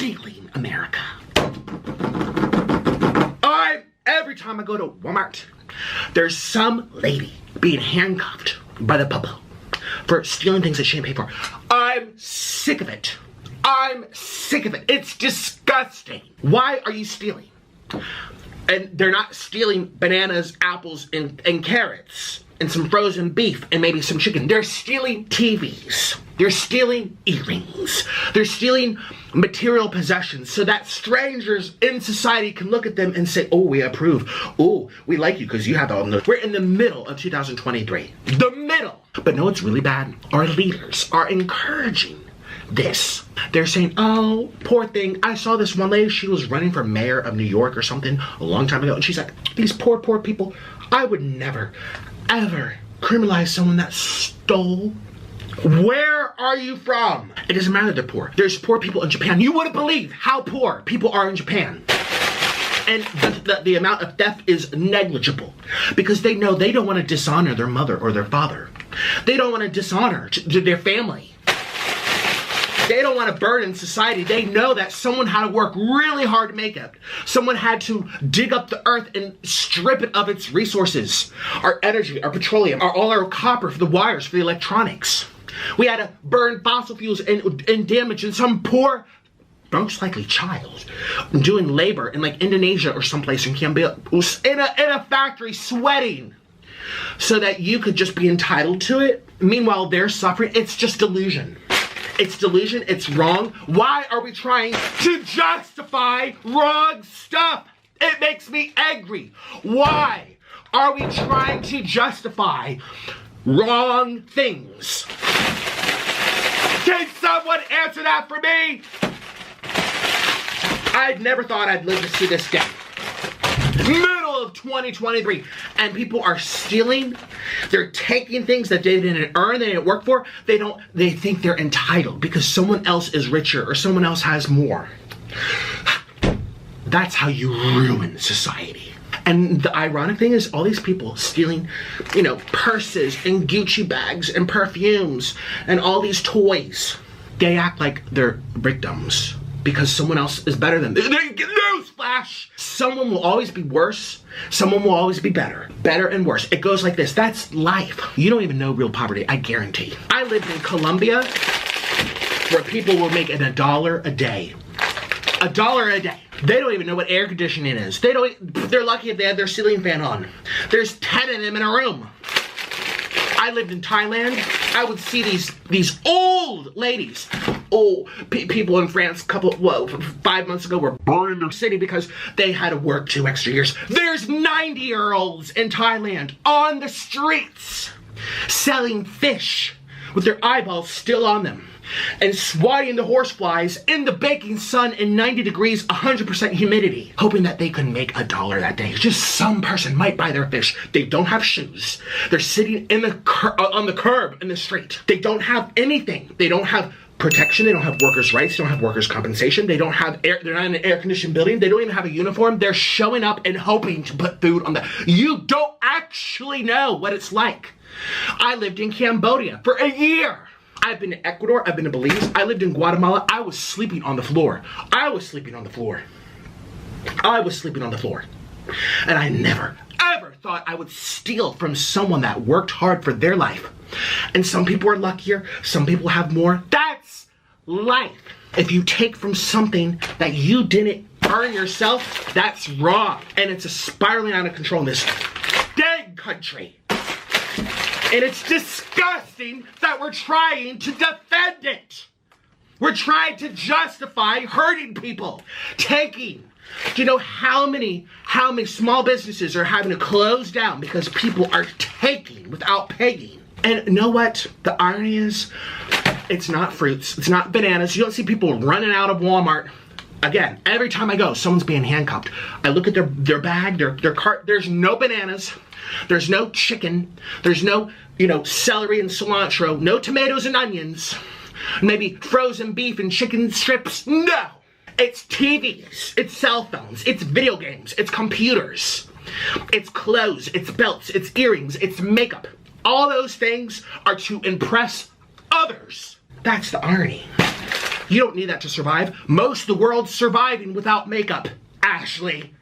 stealing America. Every time I go to Walmart, there's some lady being handcuffed by the popo for stealing things that she didn't pay for. I'm sick of it. I'm sick of it. It's disgusting. Why are you stealing? And they're not stealing bananas, apples, and carrots, and some frozen beef, and maybe some chicken. They're stealing TVs. They're stealing earrings. They're stealing material possessions so that strangers in society can look at them and say, oh, we approve. Oh, we like you because you have all those. We're in the middle of 2023. The middle. But no, it's really bad. Our leaders are encouraging this. They're saying, oh, poor thing. I saw this one lady, she was running for mayor of New York or something a long time ago. And she's like, these poor people, I would never, ever criminalize someone that stole. Where are you from? It doesn't matter they're poor. There's poor people in Japan. You wouldn't believe how poor people are in Japan. And the amount of theft is negligible because they know they don't want to dishonor their mother or their father. They don't want to dishonor to their family. They don't want to burden society. They know that someone had to work really hard to make it. Someone had to dig up the earth and strip it of its resources. Our energy, our petroleum, all our copper for the wires, for the electronics. We had to burn fossil fuels and damage in some poor, most likely child, doing labor in like Indonesia or someplace in Cambodia, in a factory sweating so that you could just be entitled to it. Meanwhile, they're suffering. It's just delusion. It's delusion. It's wrong. Why are we trying to justify wrong stuff? It makes me angry. Why are we trying to justify wrong things? Can someone answer that for me? I never thought I'd live to see this day. Middle of 2023, and people are stealing. They're taking things that they didn't earn, they didn't work for. They think they're entitled because someone else is richer or someone else has more. That's how you ruin society. And the ironic thing is all these people stealing, purses and Gucci bags and perfumes and all these toys. They act like they're victims because someone else is better than them. Newsflash! Someone will always be worse. Someone will always be better. Better and worse. It goes like this. That's life. You don't even know real poverty, I guarantee. I lived in Colombia where people were making $1 a day. $1 a day. They don't even know what air conditioning is. They're lucky if they have their ceiling fan on. There's 10 of them in a room. I lived in Thailand. I would see these old ladies. People in France 5 months ago were burning their city because they had to work 2 extra years. There's 90-year-olds in Thailand on the streets selling fish with their eyeballs still on them and swatting the horseflies in the baking sun in 90 degrees, 100% humidity, hoping that they could make $1 that day. Just some person might buy their fish. They don't have shoes. They're sitting on the curb in the street. They don't have anything. They don't have protection. They don't have workers' rights. They don't have workers' compensation. They don't have air. They're not in an air-conditioned building. They don't even have a uniform. They're showing up and hoping to put food on the... You don't actually know what it's like. I lived in Cambodia for a year. I've been to Ecuador. I've been to Belize. I lived in Guatemala. I was sleeping on the floor. I was sleeping on the floor. I was sleeping on the floor. And I never, ever thought I would steal from someone that worked hard for their life. And some people are luckier. Some people have more. That's life. If you take from something that you didn't earn yourself, that's wrong. And it's a spiraling out of control in this dang country. And it's disgusting that we're trying to defend it. We're trying to justify hurting people, taking. Do you know how many small businesses are having to close down because people are taking without paying? And you know what the irony is? It's not fruits. It's not bananas. You don't see people running out of Walmart. Again, every time I go, someone's being handcuffed. I look at their bag, their cart. There's no bananas. There's no chicken. There's no, celery and cilantro. No tomatoes and onions. Maybe frozen beef and chicken strips. No. It's TVs. It's cell phones. It's video games. It's computers. It's clothes. It's belts. It's earrings. It's makeup. All those things are to impress others. That's the irony. You don't need that to survive. Most of the world's surviving without makeup, Ashley.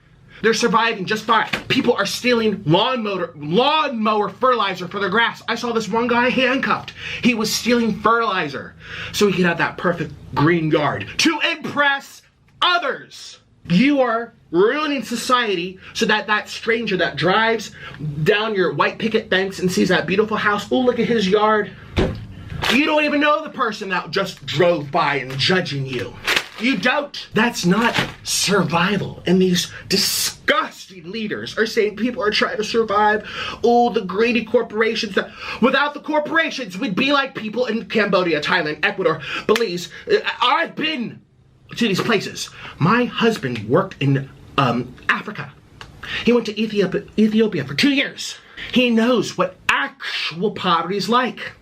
They're surviving just fine. People are stealing lawnmower fertilizer for their grass. I saw this one guy handcuffed. He was stealing fertilizer so he could have that perfect green yard to impress others. You are ruining society so that that stranger that drives down your white picket fence and sees that beautiful house, oh, look at his yard. You don't even know the person that just drove by and judging you. You don't. That's not survival. And these disgusting leaders are saying people are trying to survive. Oh, the greedy corporations. Without the corporations, we'd be like people in Cambodia, Thailand, Ecuador, Belize. I've been to these places. My husband worked in Africa. He went to Ethiopia for 2 years. He knows what actual poverty is like.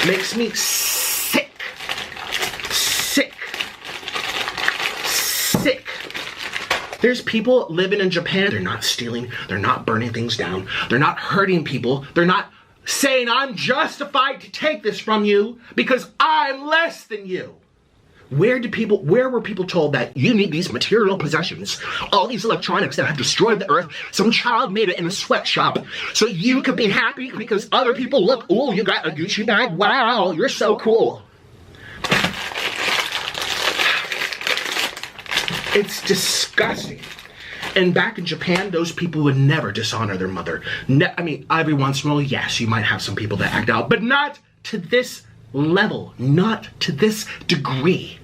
Makes me sick. There's people living in Japan. They're not stealing. They're not burning things down. They're not hurting people. They're not saying, I'm justified to take this from you because I'm less than you. Where were people told that you need these material possessions, all these electronics that have destroyed the earth? Some child made it in a sweatshop so you could be happy because other people look, oh, you got a Gucci bag? Wow, you're so cool. It's disgusting. And back in Japan, those people would never dishonor their mother. I mean, every once in a while, yes, you might have some people that act out, but not to this level, not to this degree.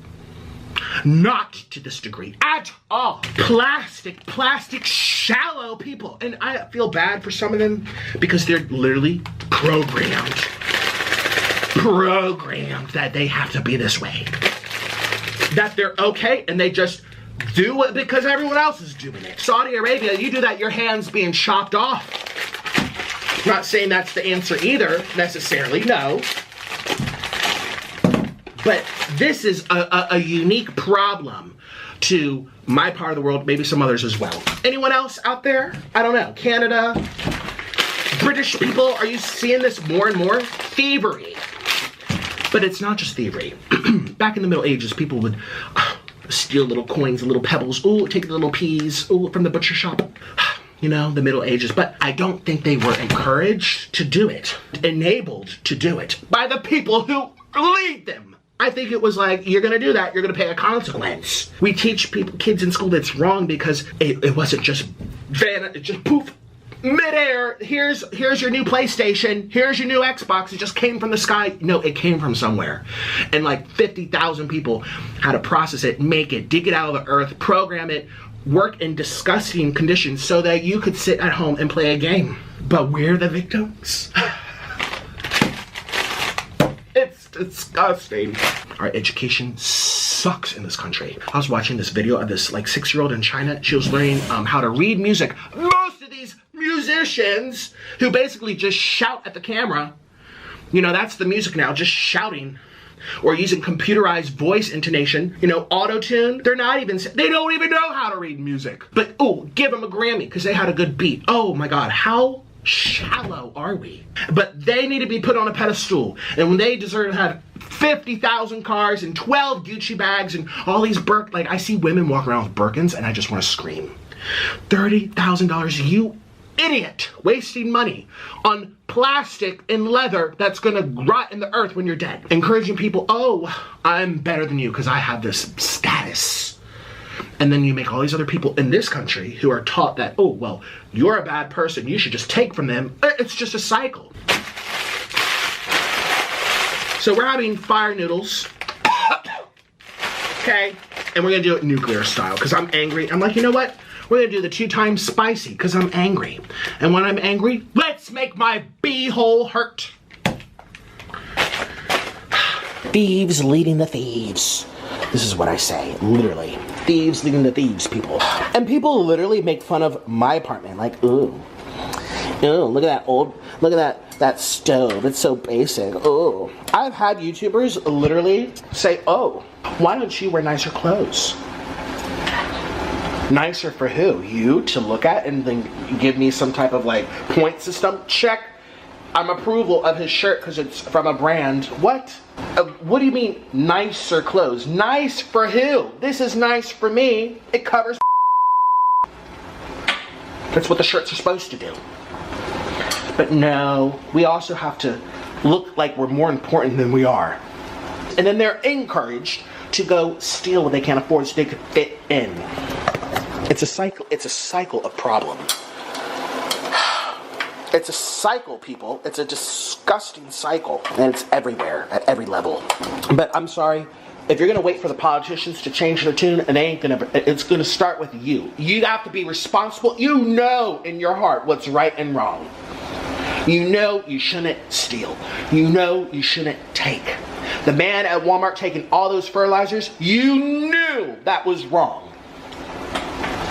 Not to this degree at all. Plastic, shallow people. And I feel bad for some of them because they're literally programmed that they have to be this way. That they're okay and they just do it because everyone else is doing it. Saudi Arabia, you do that, your hand's being chopped off. I'm not saying that's the answer either, necessarily, no. But this is a unique problem to my part of the world, maybe some others as well. Anyone else out there? I don't know. Canada, British people, are you seeing this more and more? Thievery. But it's not just thievery. Back in the Middle Ages, people would steal little coins, little pebbles. Ooh, take the little peas. Ooh, from the butcher shop. You know, the Middle Ages. But I don't think they were encouraged to do it. Enabled to do it by the people who lead them. I think it was like, you're gonna do that, you're gonna pay a consequence. We teach kids in school that's wrong because it wasn't just poof, midair, here's your new PlayStation, here's your new Xbox, it just came from the sky. No, it came from somewhere. And like 50,000 people had to process it, make it, dig it out of the earth, program it, work in disgusting conditions so that you could sit at home and play a game. But we're the victims. It's disgusting. Our education sucks in this country. I was watching this video of this like 6-year-old in China. She was learning how to read music. Most of these musicians who basically just shout at the camera, you know, that's the music now, just shouting. Or using computerized voice intonation, you know, auto-tune. They don't even know how to read music. But, oh, give them a Grammy because they had a good beat. Oh my God, how shallow are we? But they need to be put on a pedestal. And when they deserve to have 50,000 cars and 12 Gucci bags and all these like I see women walk around with Birkins and I just want to scream. $30,000, you idiot, wasting money on plastic and leather that's gonna rot in the earth when you're dead. Encouraging people, oh, I'm better than you because I have this status. And then you make all these other people in this country who are taught that, oh, well, you're a bad person, you should just take from them. It's just a cycle. So we're having fire noodles. Okay, and we're gonna do it nuclear style because I'm angry. I'm like, you know what? We're gonna do the 2 times spicy because I'm angry. And when I'm angry, let's make my beehole hurt. Thieves leading the thieves. This is what I say, literally. Thieves leading the thieves, people. And people literally make fun of my apartment, like, ooh, look at that stove, it's so basic, ooh. I've had YouTubers literally say, oh, why don't you wear nicer clothes? Nicer for who? You to look at and then give me some type of like point system? Check I'm approval of his shirt because it's from a brand. What? What do you mean nicer clothes? Nice for who? This is nice for me. It covers. That's what the shirts are supposed to do. But no, we also have to look like we're more important than we are. And then they're encouraged to go steal what they can't afford so they could fit in. It's a cycle. It's a cycle of problem. It's a cycle, people. It's a disgusting cycle. And it's everywhere, at every level. But I'm sorry, if you're gonna wait for the politicians to change their tune, it's gonna start with you. You have to be responsible. You know in your heart what's right and wrong. You know you shouldn't steal. You know you shouldn't take. The man at Walmart taking all those fertilizers, you knew that was wrong.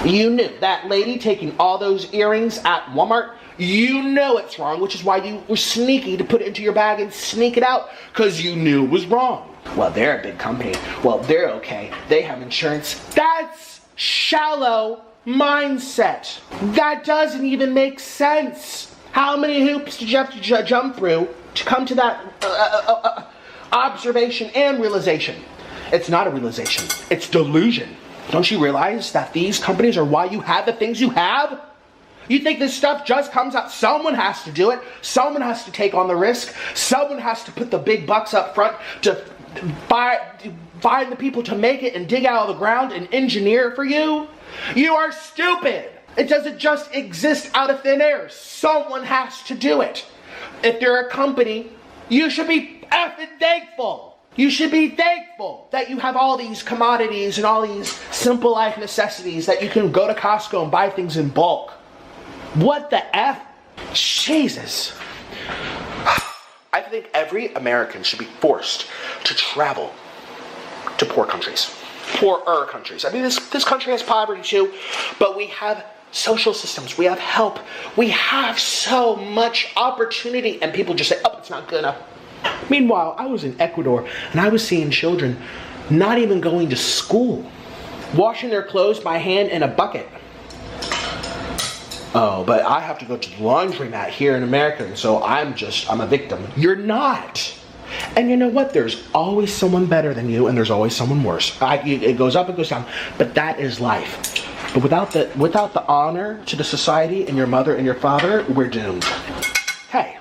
You knew. That lady taking all those earrings at Walmart, you know it's wrong, which is why you were sneaky to put it into your bag and sneak it out, because you knew it was wrong. Well, they're a big company. Well, they're okay. They have insurance. That's shallow mindset. That doesn't even make sense. How many hoops did you have to jump through to come to that observation and realization? It's not a realization. It's delusion. Don't you realize that these companies are why you have the things you have? You think this stuff just comes out? Someone has to do it. Someone has to take on the risk. Someone has to put the big bucks up front to find the people to make it and dig out of the ground and engineer it for you. You are stupid. It doesn't just exist out of thin air. Someone has to do it. If you're a company, you should be effing thankful. You should be thankful that you have all these commodities and all these simple life necessities that you can go to Costco and buy things in bulk. What the F? Jesus. I think every American should be forced to travel to poor countries. Poorer countries. I mean, this country has poverty too, but we have social systems. We have help. We have so much opportunity, and people just say, oh, it's not good enough. Meanwhile, I was in Ecuador, and I was seeing children not even going to school, washing their clothes by hand in a bucket. Oh, but I have to go to the laundromat here in America, and so I'm a victim. You're not. And you know what? There's always someone better than you, and there's always someone worse. It goes up, it goes down, but that is life. But without the honor to the society and your mother and your father, we're doomed. Hey,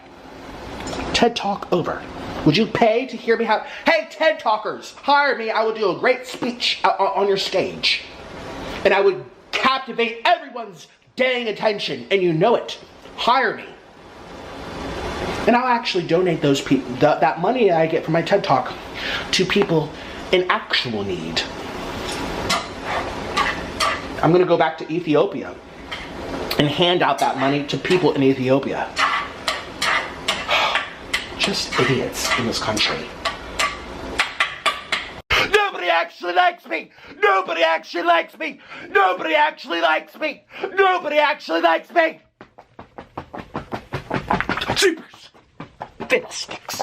TED Talk over. Would you pay to hear me have? Hey, TED Talkers, hire me. I will do a great speech on your stage, and I would captivate everyone's dang attention, and you know it. Hire me. And I'll actually donate those people, that money I get from my TED Talk, to people in actual need. I'm going to go back to Ethiopia and hand out that money to people in Ethiopia. Just idiots in this country. Nobody actually likes me. Nobody actually likes me. Nobody actually likes me. Nobody actually likes me. Jeepers. Fiddlesticks.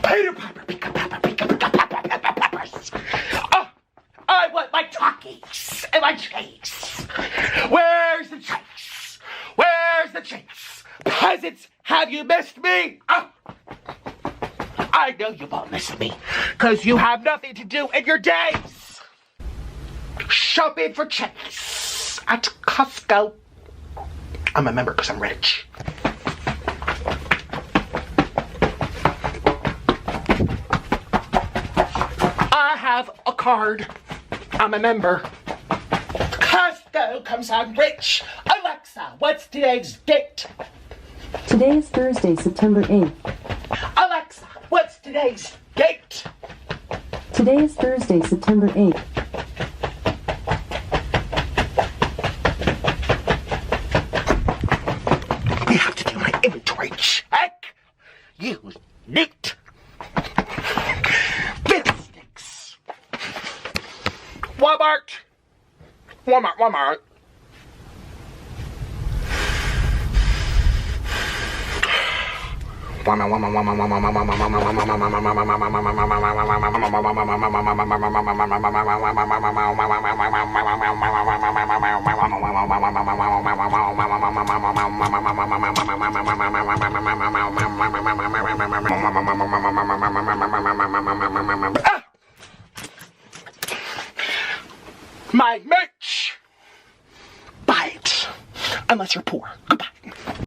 Peter Piper, Pika Papa, Pika Pika Papa, Papa, Peppers. I want my talkies and my chase. Where's the chase? Where's the chase? Peasants, have you missed me? I know you won't miss me, because you have nothing to do in your days. Shopping for chase at Costco. I'm a member because I'm rich. I have a card. I'm a member. Costco comes I'm rich. Alexa, what's today's date? Today is Thursday, September 8th. Alexa, what's today's date? Today is Thursday, September 8th. You have to do my inventory check. You newt. Fiddlesticks. Walmart. My merch. Buy it. Unless you're poor. Goodbye.